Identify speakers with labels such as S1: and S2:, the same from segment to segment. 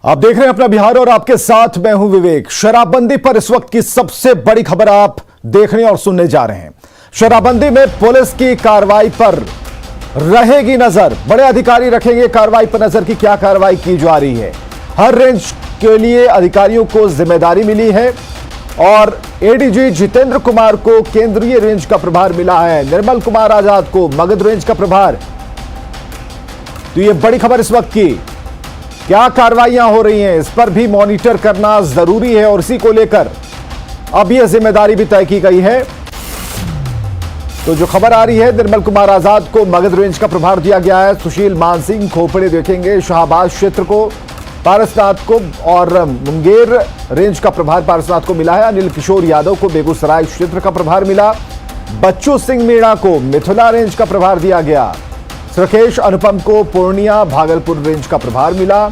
S1: आप देख रहे हैं अपना बिहार और आपके साथ मैं हूं विवेक। शराबबंदी पर इस वक्त की सबसे बड़ी खबर आप देखने और सुनने जा रहे हैं। शराबबंदी में पुलिस की कार्रवाई पर रहेगी नजर। बड़े अधिकारी रखेंगे कार्रवाई पर नजर की क्या कार्रवाई की जा रही है। हर रेंज के लिए अधिकारियों को जिम्मेदारी मिली है और एडीजी जितेंद्र कुमार को केंद्रीय रेंज का प्रभार मिला है, निर्मल कुमार आजाद को मगध रेंज का प्रभार। तो ये बड़ी खबर इस वक्त की, क्या कार्रवाइयां हो रही हैं इस पर भी मॉनिटर करना जरूरी है और इसी को लेकर अब यह जिम्मेदारी भी तय की गई है। तो जो खबर आ रही है, निर्मल कुमार आजाद को मगध रेंज का प्रभार दिया गया है, सुशील मानसिंह खोपड़े देखेंगे शाहबाज क्षेत्र को, पारसनाथ को, और मुंगेर रेंज का प्रभार पारसनाथ को मिला है। अनिल किशोर यादव को बेगूसराय क्षेत्र का प्रभार मिला। बच्चू सिंह मीणा को मिथिला रेंज का प्रभार दिया गया। सुरेश अनुपम को पूर्णिया भागलपुर रेंज का प्रभार मिला।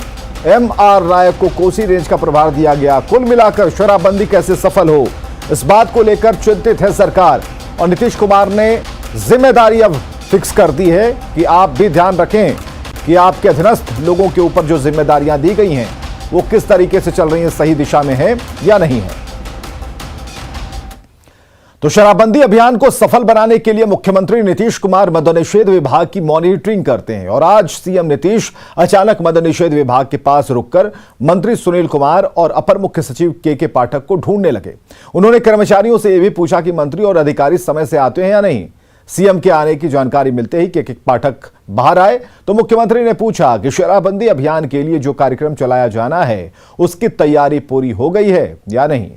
S1: एमआर राय को कोसी रेंज का प्रभार दिया गया। कुल मिलाकर शराबबंदी कैसे सफल हो, इस बात को लेकर चिंतित है सरकार और नीतीश कुमार ने जिम्मेदारी अब फिक्स कर दी है कि आप भी ध्यान रखें कि आपके अधीनस्थ लोगों के ऊपर जो जिम्मेदारियां दी गई हैं वो किस तरीके से चल रही हैं, सही दिशा में है या नहीं है। तो शराबबंदी अभियान को सफल बनाने के लिए मुख्यमंत्री नीतीश कुमार मद्यनिषेध विभाग की मॉनिटरिंग करते हैं और आज सीएम नीतीश अचानक मद्यनिषेध विभाग के पास रुककर मंत्री सुनील कुमार और अपर मुख्य सचिव के पाठक को ढूंढने लगे। उन्होंने कर्मचारियों से यह भी पूछा कि मंत्री और अधिकारी समय से आते हैं या नहीं। सीएम के आने की जानकारी मिलते ही के पाठक बाहर आए तो मुख्यमंत्री ने पूछा कि शराबबंदी अभियान के लिए जो कार्यक्रम चलाया जाना है उसकी तैयारी पूरी हो गई है या नहीं।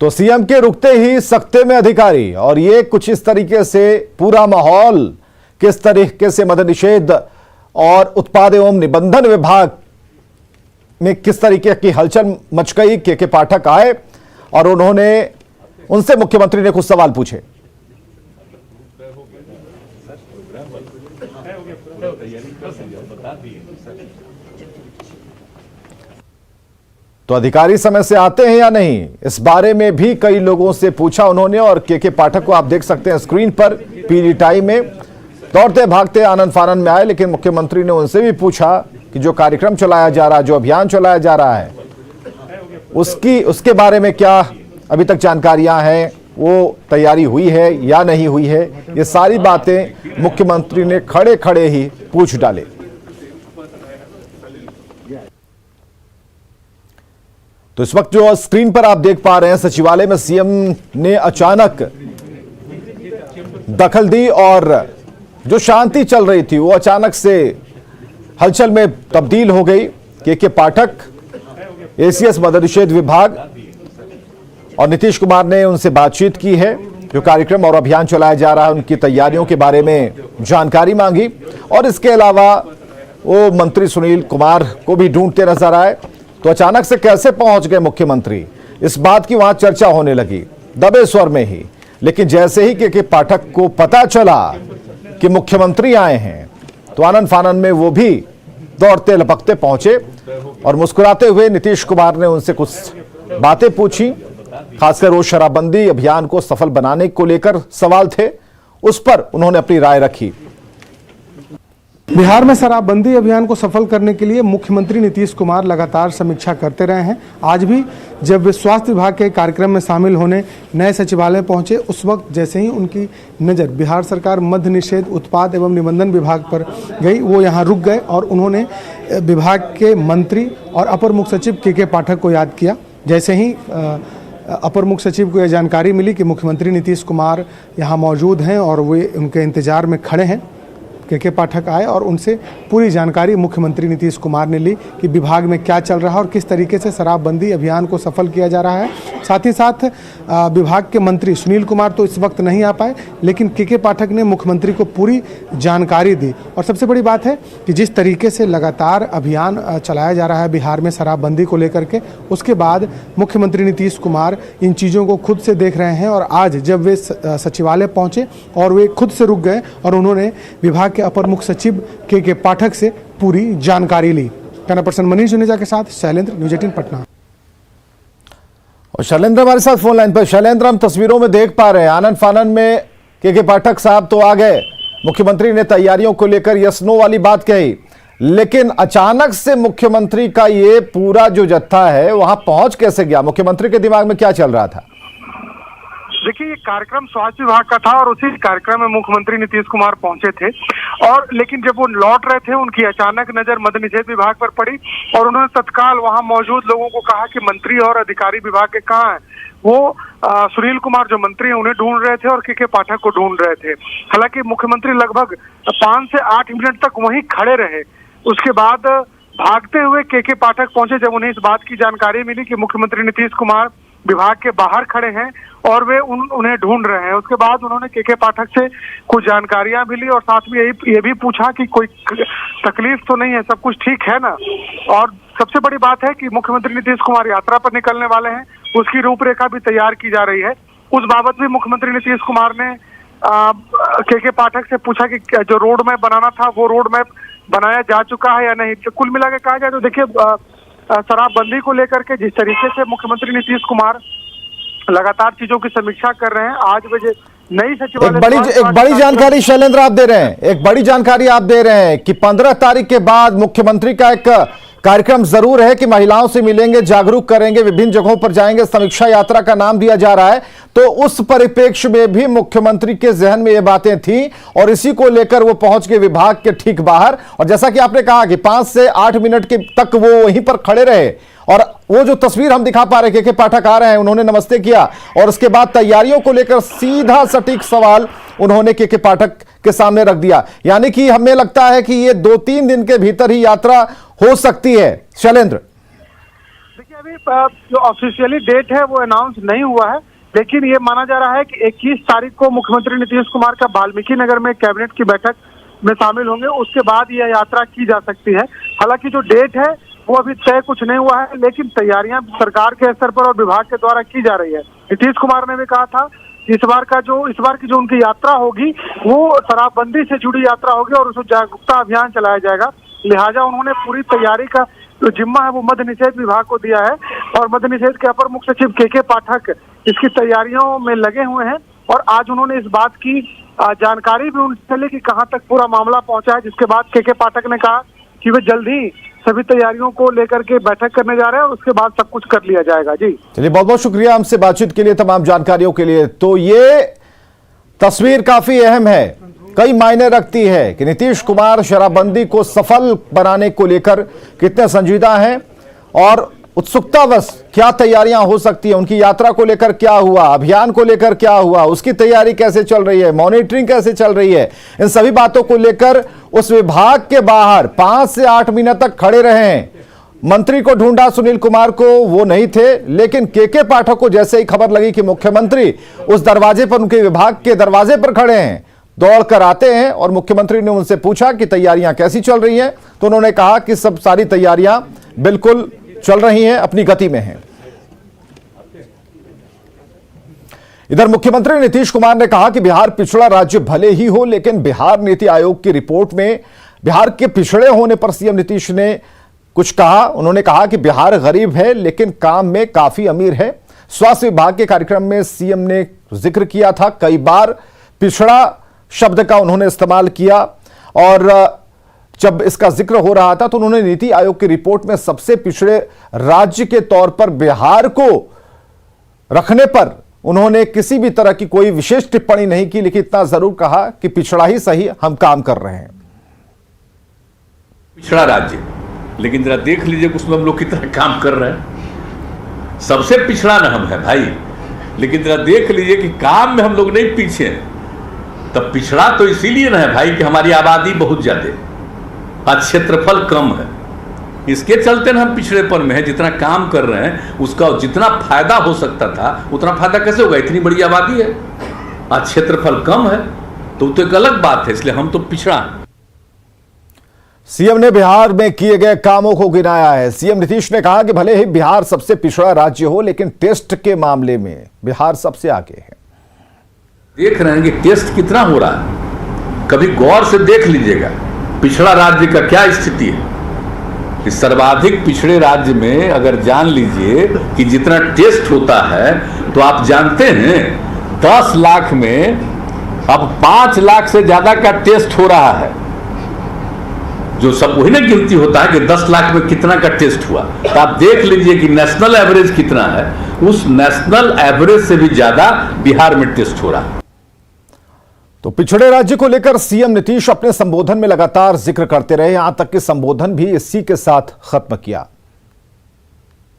S1: तो सीएम के रुकते ही सख्ते में अधिकारी, और ये कुछ इस तरीके से पूरा माहौल किस तरीके से मद्यनिषेध और उत्पाद एवं निबंधन विभाग में किस तरीके की हलचल मच गई। के पाठक आए और उनसे मुख्यमंत्री ने कुछ सवाल पूछे। तो अधिकारी समय से आते हैं या नहीं, इस बारे में भी कई लोगों से पूछा उन्होंने। और के पाठक को आप देख सकते हैं स्क्रीन पर, पीली टाई में दौड़ते भागते आनंद फानंद में आए, लेकिन मुख्यमंत्री ने उनसे भी पूछा कि जो कार्यक्रम चलाया जा रहा है, जो अभियान चलाया जा रहा है, उसके बारे में क्या अभी तक जानकारियां हैं, वो तैयारी हुई है या नहीं हुई है। ये सारी बातें मुख्यमंत्री ने खड़े खड़े ही पूछ डाले। तो इस वक्त जो स्क्रीन पर आप देख पा रहे हैं, सचिवालय में सीएम ने अचानक दखल दी और जो शांति चल रही थी वो अचानक से हलचल में तब्दील हो गई। के पाठक, एसीएस मद्यनिषेध विभाग और नीतीश कुमार ने उनसे बातचीत की है, जो कार्यक्रम और अभियान चलाया जा रहा है उनकी तैयारियों के बारे में जानकारी मांगी। और इसके अलावा वो मंत्री सुनील कुमार को भी ढूंढते नजर आए। तो अचानक से कैसे पहुंच गए मुख्यमंत्री, इस बात की वहां चर्चा होने लगी दबे स्वर में ही। लेकिन जैसे ही के पाठक को पता चला कि मुख्यमंत्री आए हैं तो आनंद फानंद में वो भी दौड़ते लपकते पहुंचे और मुस्कुराते हुए नीतीश कुमार ने उनसे कुछ बातें पूछी। खासकर वो शराबबंदी अभियान को सफल बनाने को लेकर सवाल थे, उस पर उन्होंने अपनी राय रखी।
S2: बिहार में शराबबंदी अभियान को सफल करने के लिए मुख्यमंत्री नीतीश कुमार लगातार समीक्षा करते रहे हैं। आज भी जब वे स्वास्थ्य विभाग के कार्यक्रम में शामिल होने नए सचिवालय पहुंचे, उस वक्त जैसे ही उनकी नज़र बिहार सरकार मद्य निषेध उत्पाद एवं निबंधन विभाग पर गई, वो यहाँ रुक गए और उन्होंने विभाग के मंत्री और अपर मुख्य सचिव के पाठक को याद किया। जैसे ही अपर मुख्य सचिव को यह जानकारी मिली कि मुख्यमंत्री नीतीश कुमार यहाँ मौजूद हैं और वे उनके इंतजार में खड़े हैं, के पाठक आए और उनसे पूरी जानकारी मुख्यमंत्री नीतीश कुमार ने ली कि विभाग में क्या चल रहा है और किस तरीके से शराबबंदी अभियान को सफल किया जा रहा है। साथ ही साथ विभाग के मंत्री सुनील कुमार तो इस वक्त नहीं आ पाए, लेकिन के पाठक ने मुख्यमंत्री को पूरी जानकारी दी। और सबसे बड़ी बात है कि जिस तरीके से लगातार अभियान चलाया जा रहा है बिहार में शराबबंदी को लेकर के, उसके बाद मुख्यमंत्री नीतीश कुमार इन चीज़ों को खुद से देख रहे हैं। और आज जब वे सचिवालय पहुँचे और वे खुद से रुक गए और उन्होंने विभाग के अपर मुख्य सचिव के पाठक से पूरी जानकारी ली। कैमरा पर्सन मनीष जुनेजा के साथ शैलेंद्र, न्यूज़ 18 पटना।
S1: और शैलेंद्र हमारे साथ फोन लाइन पर। शैलेंद्र, हम तस्वीरों में देख पा रहे हैं आनंद फानन में के पाठक साहब तो आ गए, मुख्यमंत्री ने तैयारियों को लेकर यस नो वाली बात कही, लेकिन अचानक से मुख्यमंत्री का ये पूरा जो जत्था है वहां पहुंच कैसे गया? मुख्यमंत्री के दिमाग में क्या चल रहा था?
S3: देखिए, ये कार्यक्रम स्वास्थ्य विभाग का था और उसी कार्यक्रम में मुख्यमंत्री नीतीश कुमार पहुंचे थे और लेकिन जब वो लौट रहे थे उनकी अचानक नजर मद्य निषेध विभाग पर पड़ी और उन्होंने तत्काल वहां मौजूद लोगों को कहा कि मंत्री और अधिकारी विभाग के कहाँ हैं। वो सुनील कुमार जो मंत्री हैं उन्हें ढूंढ रहे थे और के पाठक को ढूंढ रहे थे। हालांकि मुख्यमंत्री लगभग 5 से 8 मिनट तक वहीं खड़े रहे। उसके बाद भागते हुए के पाठक पहुंचे जब उन्हें इस बात की जानकारी मिली कि मुख्यमंत्री नीतीश कुमार विभाग के बाहर खड़े हैं और वे उन्हें ढूंढ रहे हैं। उसके बाद उन्होंने के पाठक से कुछ जानकारियां भी ली और साथ में ये भी पूछा कि कोई तकलीफ तो नहीं है, सब कुछ ठीक है ना। और सबसे बड़ी बात है कि मुख्यमंत्री नीतीश कुमार यात्रा पर निकलने वाले हैं, उसकी रूपरेखा भी तैयार की जा रही है। उस बाबत भी मुख्यमंत्री नीतीश कुमार ने के पाठक से पूछा कि जो रोड मैप बनाना था वो रोड मैप बनाया जा चुका है या नहीं। तो कुल मिला के कहा जाए तो देखिए, शराबबंदी को लेकर के जिस तरीके से मुख्यमंत्री नीतीश कुमार लगातार चीजों की समीक्षा कर रहे हैं, आज वजह नई सचिवालय
S1: एक बड़ी जानकारी शैलेंद्र आप दे रहे हैं, एक बड़ी जानकारी आप दे रहे हैं कि 15 तारीख के बाद मुख्यमंत्री का एक कार्यक्रम जरूर है कि महिलाओं से मिलेंगे, जागरूक करेंगे, विभिन्न जगहों पर जाएंगे, समीक्षा यात्रा का नाम दिया जा रहा है। तो उस परिप्रेक्ष्य में भी मुख्यमंत्री के जहन में ये बातें थी और इसी को लेकर वो पहुंच गए विभाग के ठीक बाहर। और जैसा कि आपने कहा कि 5 से 8 मिनट के तक वो वहीं पर खड़े रहे और वो जो तस्वीर हम दिखा पा रहे के पाठक आ रहे हैं, उन्होंने नमस्ते किया और उसके बाद तैयारियों को लेकर सीधा सटीक सवाल उन्होंने के पाठक के सामने रख दिया। यानी कि हमें लगता है कि ये 2-3 दिन के भीतर ही यात्रा हो सकती है। शैलेंद्र,
S3: देखिए, अभी जो ऑफिशियली डेट है वो अनाउंस नहीं हुआ है, लेकिन ये माना जा रहा है कि 21 तारीख को मुख्यमंत्री नीतीश कुमार का वाल्मीकि नगर में कैबिनेट की बैठक में शामिल होंगे। उसके बाद यह यात्रा की जा सकती है। हालांकि जो डेट है वो अभी तय कुछ नहीं हुआ है, लेकिन तैयारियां सरकार के स्तर पर और विभाग के द्वारा की जा रही है। नीतीश कुमार ने भी कहा था इस बार की जो उनकी यात्रा होगी वो शराबबंदी से जुड़ी यात्रा होगी और उसमें जागरूकता अभियान चलाया जाएगा। लिहाजा उन्होंने पूरी तैयारी का जो जिम्मा है वो मद्य निषेध विभाग को दिया है और मद्य निषेध के अपर मुख्य सचिव के पाठक इसकी तैयारियों में लगे हुए हैं। और आज उन्होंने इस बात की जानकारी भी उनसे ली कि कहाँ तक पूरा मामला पहुंचा है, जिसके बाद के पाठक ने कहा कि वे जल्द ही सभी तैयारियों को लेकर के बैठक करने जा रहे हैं और उसके बाद सब कुछ कर लिया जाएगा। जी
S1: चलिए, बहुत बहुत शुक्रिया हमसे बातचीत के लिए, तमाम जानकारियों के लिए। तो ये तस्वीर काफी अहम है, कई मायने रखती है कि नीतीश कुमार शराबबंदी को सफल बनाने को लेकर कितने संजीदा हैं और उत्सुकतावश क्या तैयारियां हो सकती है, उनकी यात्रा को लेकर क्या हुआ, अभियान को लेकर क्या हुआ, उसकी तैयारी कैसे चल रही है, मॉनिटरिंग कैसे चल रही है, इन सभी बातों को लेकर उस विभाग के बाहर 5 से 8 मिनट तक खड़े रहे हैं। मंत्री को ढूंढा सुनील कुमार को, वो नहीं थे, लेकिन के पाठक को जैसे ही खबर लगी कि मुख्यमंत्री उस दरवाजे पर, उनके विभाग के दरवाजे पर खड़े हैं, दौड़ कर आते हैं और मुख्यमंत्री ने उनसे पूछा कि तैयारियां कैसी चल रही हैं। तो उन्होंने कहा कि सब सारी तैयारियां बिल्कुल चल रही हैं, अपनी गति में हैं। इधर मुख्यमंत्री नीतीश कुमार ने कहा कि बिहार पिछड़ा राज्य भले ही हो, लेकिन बिहार नीति आयोग की रिपोर्ट में बिहार के पिछड़े होने पर सीएम नीतीश ने कुछ कहा। उन्होंने कहा कि बिहार गरीब है लेकिन काम में काफी अमीर है। स्वास्थ्य विभाग के कार्यक्रम में सीएम ने जिक्र किया था, कई बार पिछड़ा शब्द का उन्होंने इस्तेमाल किया और जब इसका जिक्र हो रहा था तो उन्होंने नीति आयोग की रिपोर्ट में सबसे पिछड़े राज्य के तौर पर बिहार को रखने पर उन्होंने किसी भी तरह की कोई विशेष टिप्पणी नहीं की, लेकिन इतना जरूर कहा कि पिछड़ा ही सही, हम काम कर रहे हैं।
S4: पिछड़ा राज्य, लेकिन जरा देख लीजिए उसमें हम लोग कितना काम कर रहे हैं। सबसे पिछड़ा न हम है भाई, लेकिन जरा देख लीजिए कि काम में हम लोग नहीं पीछे हैं। तब पिछड़ा तो इसीलिए ना है भाई कि हमारी आबादी बहुत ज्यादा, आज क्षेत्रफल कम है, इसके चलते ना हम पिछड़ेपन में है। जितना काम कर रहे हैं उसका जितना फायदा हो सकता था उतना फायदा कैसे होगा, इतनी बड़ी आबादी है, आज क्षेत्रफल कम है, तो एक अलग बात है, इसलिए हम तो पिछड़ा हैं।
S1: सीएम ने बिहार में किए गए कामों को गिनाया है। सीएम नीतीश ने कहा कि भले ही बिहार सबसे पिछड़ा राज्य हो, लेकिन टेस्ट के मामले में बिहार सबसे आगे है।
S4: देख रहे हैं कि टेस्ट कितना हो रहा है, कभी गौर से देख लीजिएगा पिछड़ा राज्य का क्या स्थिति है। इस सर्वाधिक पिछड़े राज्य में अगर जान लीजिए कि जितना टेस्ट होता है, तो आप जानते हैं 10 लाख में अब 5 लाख से ज्यादा का टेस्ट हो रहा है। जो सब वही ना गिनती होता है कि 10 लाख में कितना का टेस्ट हुआ, तो आप देख लीजिए कि नेशनल एवरेज कितना है। उस नेशनल एवरेज से भी ज्यादा बिहार में टेस्ट हो रहा है।
S1: तो पिछड़े राज्य को लेकर सीएम नीतीश अपने संबोधन में लगातार जिक्र करते रहे, यहां तक कि संबोधन भी इसी के साथ खत्म किया।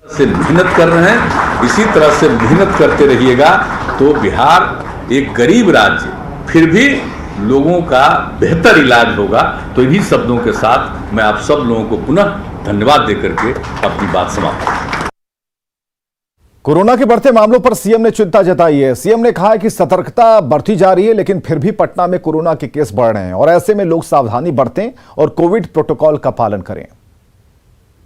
S4: से मेहनत कर रहे हैं, इसी तरह से मेहनत करते रहिएगा तो बिहार एक गरीब राज्य फिर भी लोगों का बेहतर इलाज होगा। तो इन्हीं शब्दों के साथ मैं आप सब लोगों को पुनः धन्यवाद देकर के अपनी बात समाप्त करता हूं।
S1: कोरोना के बढ़ते मामलों पर सीएम ने चिंता जताई है। सीएम ने कहा है कि सतर्कता बढ़ती जा रही है, लेकिन फिर भी पटना में कोरोना के केस बढ़ रहे हैं और ऐसे में लोग सावधानी बरतें और कोविड प्रोटोकॉल का पालन करें।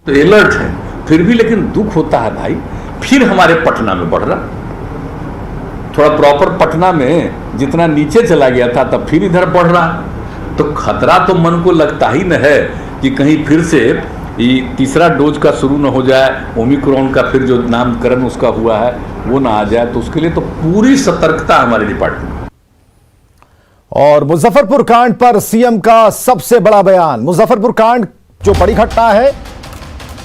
S4: तो अलर्ट है फिर भी, लेकिन दुख होता है भाई, फिर हमारे पटना में बढ़ रहा। थोड़ा प्रॉपर पटना में जितना नीचे चला गया था तब फिर इधर बढ़ रहा। तो खतरा तो मन को लगता ही न है कि कहीं फिर से ये तीसरा डोज का शुरू न हो जाए, ओमिक्रॉन का फिर जो नामकरण उसका हुआ है वो ना आ जाए। तो उसके लिए तो पूरी सतर्कता हमारे डिपार्टमेंट।
S1: और मुजफ्फरपुर कांड पर सीएम का सबसे बड़ा बयान। मुजफ्फरपुर कांड जो बड़ी घटना है,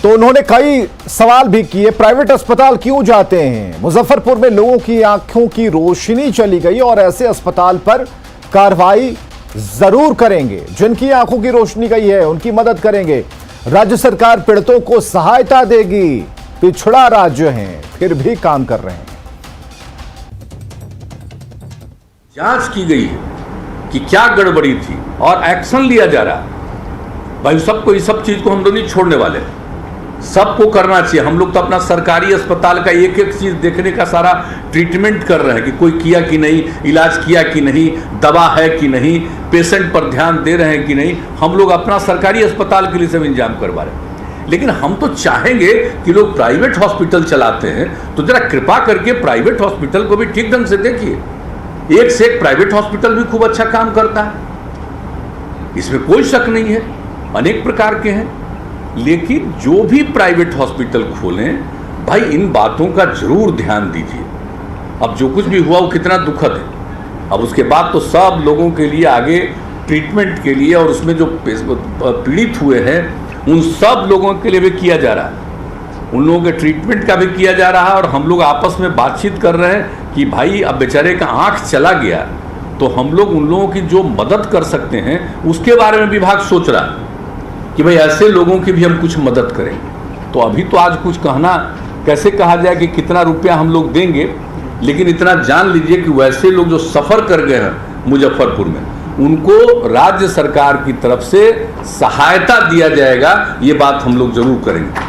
S1: तो उन्होंने कई सवाल भी किए। प्राइवेट अस्पताल क्यों जाते हैं? मुजफ्फरपुर में लोगों की आंखों की रोशनी चली गई और ऐसे अस्पताल पर कार्रवाई जरूर करेंगे। जिनकी आंखों की रोशनी गई है उनकी मदद करेंगे। राज्य सरकार पीड़ितों को सहायता देगी। पिछड़ा राज्य है फिर भी काम कर रहे हैं।
S4: जांच की गई है कि क्या गड़बड़ी थी और एक्शन लिया जा रहा। भाई सबको इस सब चीज को हम लोग नहीं छोड़ने वाले, सबको करना चाहिए। हम लोग तो अपना सरकारी अस्पताल का एक एक चीज देखने का सारा ट्रीटमेंट कर रहे हैं कि कोई किया कि नहीं, इलाज किया कि नहीं, दवा है कि नहीं, पेशेंट पर ध्यान दे रहे हैं कि नहीं। हम लोग अपना सरकारी अस्पताल के लिए सब इंतजाम करवा रहे हैं। लेकिन हम तो चाहेंगे कि लोग प्राइवेट हॉस्पिटल चलाते हैं तो जरा कृपा करके प्राइवेट हॉस्पिटल को भी ठीक ढंग से देखिए। एक से एक प्राइवेट हॉस्पिटल भी खूब अच्छा काम करता है, इसमें कोई शक नहीं है, अनेक प्रकार के हैं। लेकिन जो भी प्राइवेट हॉस्पिटल खोलें भाई इन बातों का जरूर ध्यान दीजिए। अब जो कुछ भी हुआ वो कितना दुखद है। अब उसके बाद तो सब लोगों के लिए आगे ट्रीटमेंट के लिए और उसमें जो पीड़ित हुए हैं उन सब लोगों के लिए भी किया जा रहा है। उन लोगों के ट्रीटमेंट का भी किया जा रहा है और हम लोग आपस में बातचीत कर रहे हैं कि भाई अब बेचारे का आँख चला गया तो हम लोग उन लोगों की जो मदद कर सकते हैं उसके बारे में विभाग सोच रहा है कि भाई ऐसे लोगों की भी हम कुछ मदद करें। तो अभी तो आज कुछ कहना कैसे कहा जाए कि कितना रुपया हम लोग देंगे, लेकिन इतना जान लीजिए कि वैसे लोग जो सफ़र कर गए हैं मुजफ्फरपुर में उनको राज्य सरकार की तरफ से सहायता दिया जाएगा। ये बात हम लोग जरूर करेंगे।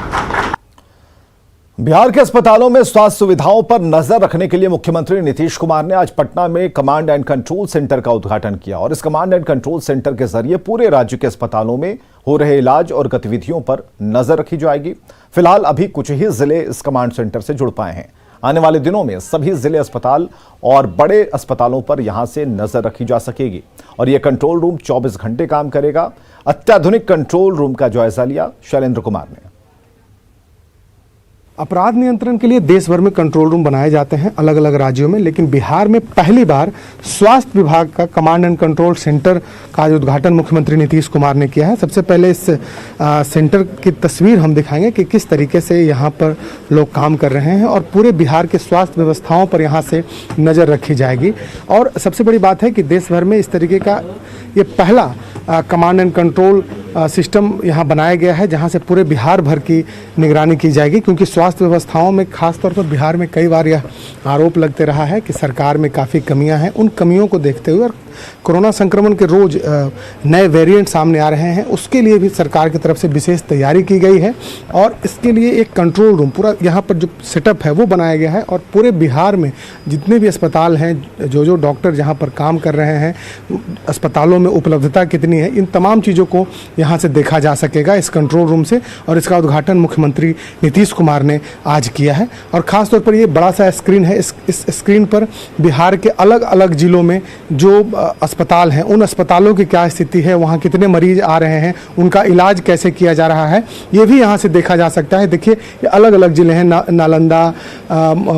S1: बिहार के अस्पतालों में स्वास्थ्य सुविधाओं पर नजर रखने के लिए मुख्यमंत्री नीतीश कुमार ने आज पटना में कमांड एंड कंट्रोल सेंटर का उद्घाटन किया और इस कमांड एंड कंट्रोल सेंटर के जरिए पूरे राज्य के अस्पतालों में हो रहे इलाज और गतिविधियों पर नजर रखी जाएगी। फिलहाल अभी कुछ ही जिले इस कमांड सेंटर से जुड़ पाए हैं। आने वाले दिनों में सभी जिले अस्पताल और बड़े अस्पतालों पर यहां से नजर रखी जा सकेगी और यह कंट्रोल रूम 24 घंटे काम करेगा। अत्याधुनिक कंट्रोल रूम का जायजा लिया शैलेंद्र कुमार ने।
S2: अपराध नियंत्रण के लिए देश भर में कंट्रोल रूम बनाए जाते हैं अलग अलग राज्यों में, लेकिन बिहार में पहली बार स्वास्थ्य विभाग का कमांड एंड कंट्रोल सेंटर का उद्घाटन मुख्यमंत्री नीतीश कुमार ने किया है। सबसे पहले इस सेंटर की तस्वीर हम दिखाएंगे कि किस तरीके से यहाँ पर लोग काम कर रहे हैं और पूरे बिहार के स्वास्थ्य व्यवस्थाओं पर यहाँ से नज़र रखी जाएगी। और सबसे बड़ी बात है कि देश भर में इस तरीके का ये पहला कमांड एंड कंट्रोल सिस्टम यहाँ बनाया गया है जहाँ से पूरे बिहार भर की निगरानी की जाएगी, क्योंकि स्वास्थ्य व्यवस्थाओं में खासतौर पर बिहार में कई बार यह आरोप लगते रहा है कि सरकार में काफ़ी कमियां हैं। उन कमियों को देखते हुए और कोरोना संक्रमण के रोज नए वेरिएंट सामने आ रहे हैं, उसके लिए भी सरकार की तरफ से विशेष तैयारी की गई है और इसके लिए एक कंट्रोल रूम पूरा यहाँ पर जो सेटअप है वो बनाया गया है। और पूरे बिहार में जितने भी अस्पताल हैं, जो डॉक्टर जहाँ पर काम कर रहे हैं, अस्पतालों में उपलब्धता कितनी है, इन तमाम चीज़ों को यहाँ से देखा जा सकेगा इस कंट्रोल रूम से। और इसका उद्घाटन मुख्यमंत्री नीतीश कुमार ने आज किया है और ख़ासतौर पर ये बड़ा सा स्क्रीन है। इस स्क्रीन पर बिहार के अलग अलग जिलों में जो अस्पताल हैं उन अस्पतालों की क्या स्थिति है, वहाँ कितने मरीज आ रहे हैं, उनका इलाज कैसे किया जा रहा है, ये भी यहाँ से देखा जा सकता है। देखिए ये अलग अलग ज़िले हैं, नालंदा,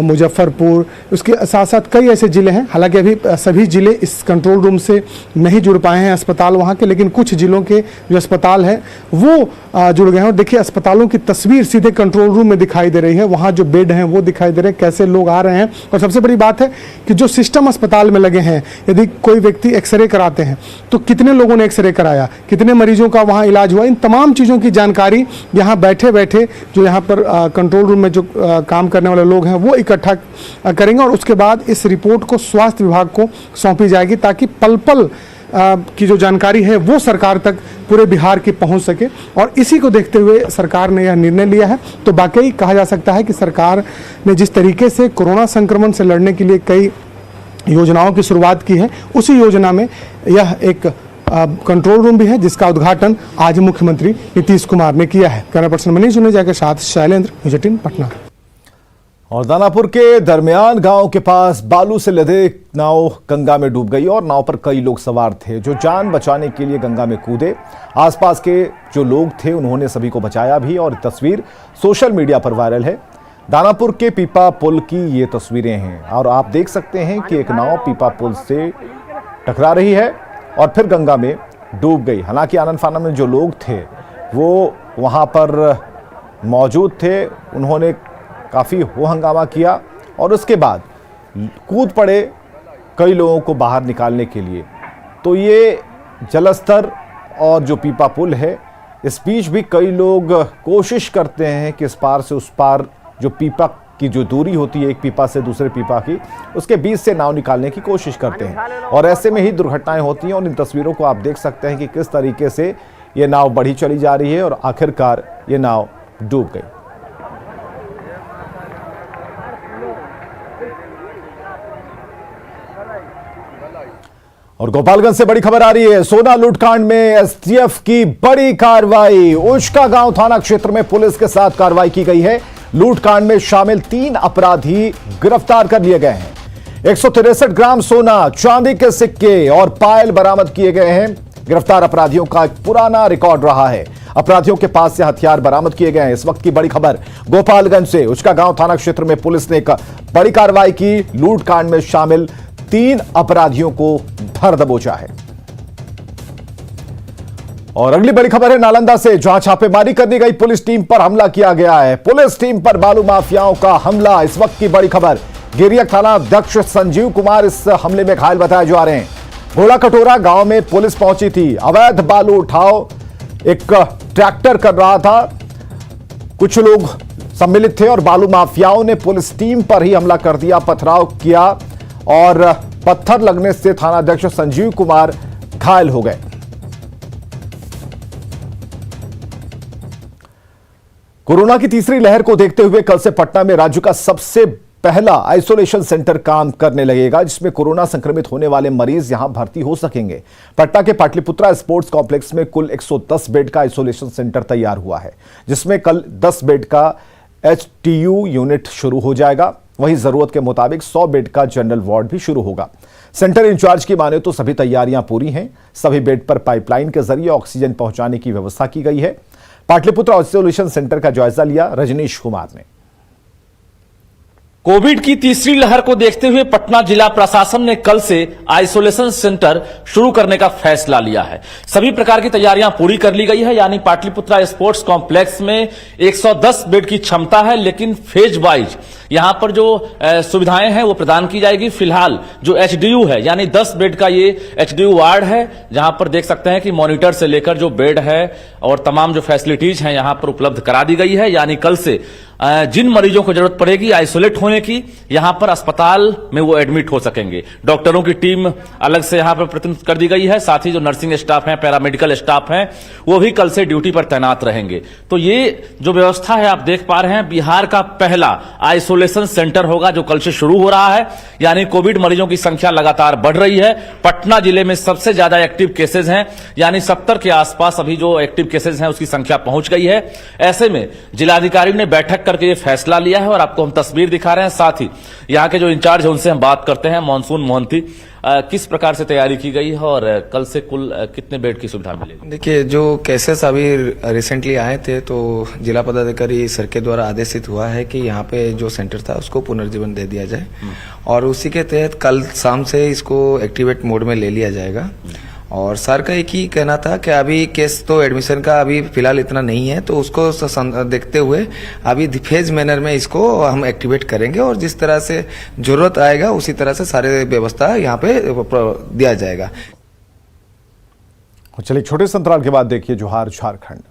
S2: मुजफ्फरपुर, उसके साथ साथ कई ऐसे ज़िले हैं। हालांकि अभी सभी ज़िले इस कंट्रोल रूम से नहीं जुड़ पाए हैं अस्पताल वहाँ के, लेकिन कुछ ज़िलों के जो अस्पताल हैं वो जुड़ गए हैं। और देखिए अस्पतालों की तस्वीर सीधे कंट्रोल रूम में दिखाई दे रही है, वहाँ जो बेड हैं वो दिखाई दे रहे हैं, कैसे लोग आ रहे हैं। और सबसे बड़ी बात है कि जो सिस्टम अस्पताल में लगे हैं, यदि कोई व्यक्ति एक्सरे कराते हैं तो कितने लोगों ने एक्सरे कराया, कितने मरीजों का वहाँ इलाज हुआ, इन तमाम चीज़ों की जानकारी यहाँ बैठे बैठे जो यहाँ पर कंट्रोल रूम में जो काम करने वाले लोग हैं वो इकट्ठा करेंगे और उसके बाद इस रिपोर्ट को स्वास्थ्य विभाग को सौंपी जाएगी, ताकि पल पल की जो जानकारी है वो सरकार तक पूरे बिहार की पहुंच सके। और इसी को देखते हुए सरकार ने यह निर्णय लिया है। तो वाकई कहा जा सकता है कि सरकार ने जिस तरीके से कोरोना संक्रमण से लड़ने के लिए कई योजनाओं की शुरुआत की है, उसी योजना में यह एक कंट्रोल रूम भी है, जिसका उद्घाटन आज मुख्यमंत्री नीतीश कुमार ने किया है। कैमरा पर्सन मनीष जुनेजा के साथ शैलेंद्र, न्यूज़ 18 पटना।
S1: और दानापुर के दरमियान गांव के पास बालू से लदे नाव गंगा में डूब गई और नाव पर कई लोग सवार थे जो जान बचाने के लिए गंगा में कूदे। आसपास के जो लोग थे उन्होंने सभी को बचाया भी और तस्वीर सोशल मीडिया पर वायरल है। दानापुर के पीपा पुल की ये तस्वीरें हैं और आप देख सकते हैं कि एक नाव पीपा पुल से टकरा रही है और फिर गंगा में डूब गई। हालांकि आनन फानन में जो लोग थे वो वहां पर मौजूद थे, उन्होंने काफ़ी हो हंगामा किया और उसके बाद कूद पड़े कई लोगों को बाहर निकालने के लिए। तो ये जलस्तर और जो पीपा पुल है, इस बीच भी कई लोग कोशिश करते हैं कि इस पार से उस पार जो पीपा की जो दूरी होती है एक पीपा से दूसरे पीपा की, उसके बीच से नाव निकालने की कोशिश करते हैं और ऐसे में ही दुर्घटनाएं होती हैं। और इन तस्वीरों को आप देख सकते हैं कि किस तरीके से ये नाव बढ़ी चली जा रही है और आखिरकार ये नाव डूब गई। और गोपालगंज से बड़ी खबर आ रही है। सोना लूटकांड में एसटीएफ की बड़ी कार्रवाई। उचका गांव थाना क्षेत्र में पुलिस के साथ कार्रवाई की गई है। लूटकांड में शामिल 3 अपराधी गिरफ्तार कर लिए गए हैं। 163 ग्राम सोना, चांदी के सिक्के और पायल बरामद किए गए हैं। गिरफ्तार अपराधियों का एक पुराना रिकॉर्ड रहा है। अपराधियों के पास से हथियार बरामद किए गए हैं। इस वक्त की बड़ी खबर गोपालगंज से। उचका गांव थाना क्षेत्र में पुलिस ने एक बड़ी कार्रवाई की। लूटकांड में शामिल 3 अपराधियों को धर दबोचा है। और अगली बड़ी खबर है नालंदा से, जहां छापेमारी करने गई पुलिस टीम पर हमला किया गया है। पुलिस टीम पर बालू माफियाओं का हमला। इस वक्त की बड़ी खबर, गिरियक थाना अध्यक्ष संजीव कुमार इस हमले में घायल बताए जा रहे हैं। घोड़ा कटोरा गांव में पुलिस पहुंची थी। अवैध बालू उठाव एक ट्रैक्टर कर रहा था, कुछ लोग सम्मिलित थे और बालू माफियाओं ने पुलिस टीम पर ही हमला कर दिया, पथराव किया और पत्थर लगने से थानाध्यक्ष संजीव कुमार घायल हो गए। कोरोना की तीसरी लहर को देखते हुए कल से पटना में राज्य का सबसे पहला आइसोलेशन सेंटर काम करने लगेगा, जिसमें कोरोना संक्रमित होने वाले मरीज यहां भर्ती हो सकेंगे। पटना के पाटलिपुत्रा स्पोर्ट्स कॉम्प्लेक्स में कुल 110 बेड का आइसोलेशन सेंटर तैयार हुआ है, जिसमें कल 10 बेड का एचटीयू यूनिट शुरू हो जाएगा। वहीं जरूरत के मुताबिक 100 बेड का जनरल वार्ड भी शुरू होगा। सेंटर इंचार्ज की माने तो सभी तैयारियां पूरी हैं। सभी बेड पर पाइपलाइन के जरिए ऑक्सीजन पहुंचाने की व्यवस्था की गई है। पाटलिपुत्रा आइसोलेशन सेंटर का जायजा लिया रजनीश कुमार ने।
S5: कोविड की तीसरी लहर को देखते हुए पटना जिला प्रशासन ने कल से आइसोलेशन सेंटर शुरू करने का फैसला लिया है। सभी प्रकार की तैयारियां पूरी कर ली गई है, यानी पाटलिपुत्रा स्पोर्ट्स कॉम्प्लेक्स में 110 बेड की क्षमता है, लेकिन फेज वाइज यहां पर जो सुविधाएं हैं वो प्रदान की जाएगी। फिलहाल जो एचडीयू है, यानी 10 बेड का ये एचडीयू वार्ड है, जहां पर देख सकते हैं कि मॉनिटर से लेकर जो बेड है और तमाम जो फैसिलिटीज हैं यहां पर उपलब्ध करा दी गई है। यानी कल से जिन मरीजों को जरूरत पड़ेगी आइसोलेट होने की, यहां पर अस्पताल में वो एडमिट हो सकेंगे। डॉक्टरों की टीम अलग से यहां पर प्रतिनिधित्व कर दी गई है। साथ ही जो नर्सिंग स्टाफ है, पैरामेडिकल स्टाफ है, वो भी कल से ड्यूटी पर तैनात रहेंगे। तो ये जो व्यवस्था है आप देख पा रहे हैं, बिहार का पहला आइसोलेशन सेंटर होगा जो कल से शुरू हो रहा है। यानी कोविड मरीजों की संख्या लगातार बढ़ रही है। पटना जिले में सबसे ज्यादा एक्टिव केसेज हैं, यानी 70 के आसपास अभी जो एक्टिव केसेज हैं उसकी संख्या पहुंच गई है। ऐसे में जिलाधिकारी ने बैठक करके ये फैसला लिया है और आपको हम तस्वीर दिखा रहे हैं। साथ ही यहाँ के जो इंचार्ज है उनसे हम बात करते हैं। मानसून मोहंती, किस प्रकार से तैयारी की गई है और कल से कुल कितने बेड की सुविधा मिलेगी?
S6: देखिए, जो केसेस अभी रिसेंटली आए थे तो जिला पदाधिकारी सर के द्वारा आदेशित हुआ है कि यहाँ पे जो सेंटर था उसको पुनर्जीवन दे दिया जाए और उसी के तहत कल शाम से इसको एक्टिवेट मोड में ले लिया जाएगा। और सर का एक ही कहना था कि अभी केस तो एडमिशन का अभी फिलहाल इतना नहीं है, तो उसको देखते हुए अभी फेज मैनर में इसको हम एक्टिवेट करेंगे और जिस तरह से जरूरत आएगा उसी तरह से सारे व्यवस्था यहाँ पे दिया जाएगा।
S1: चलिए, छोटे संतराल के बाद देखिए जोहार झारखंड।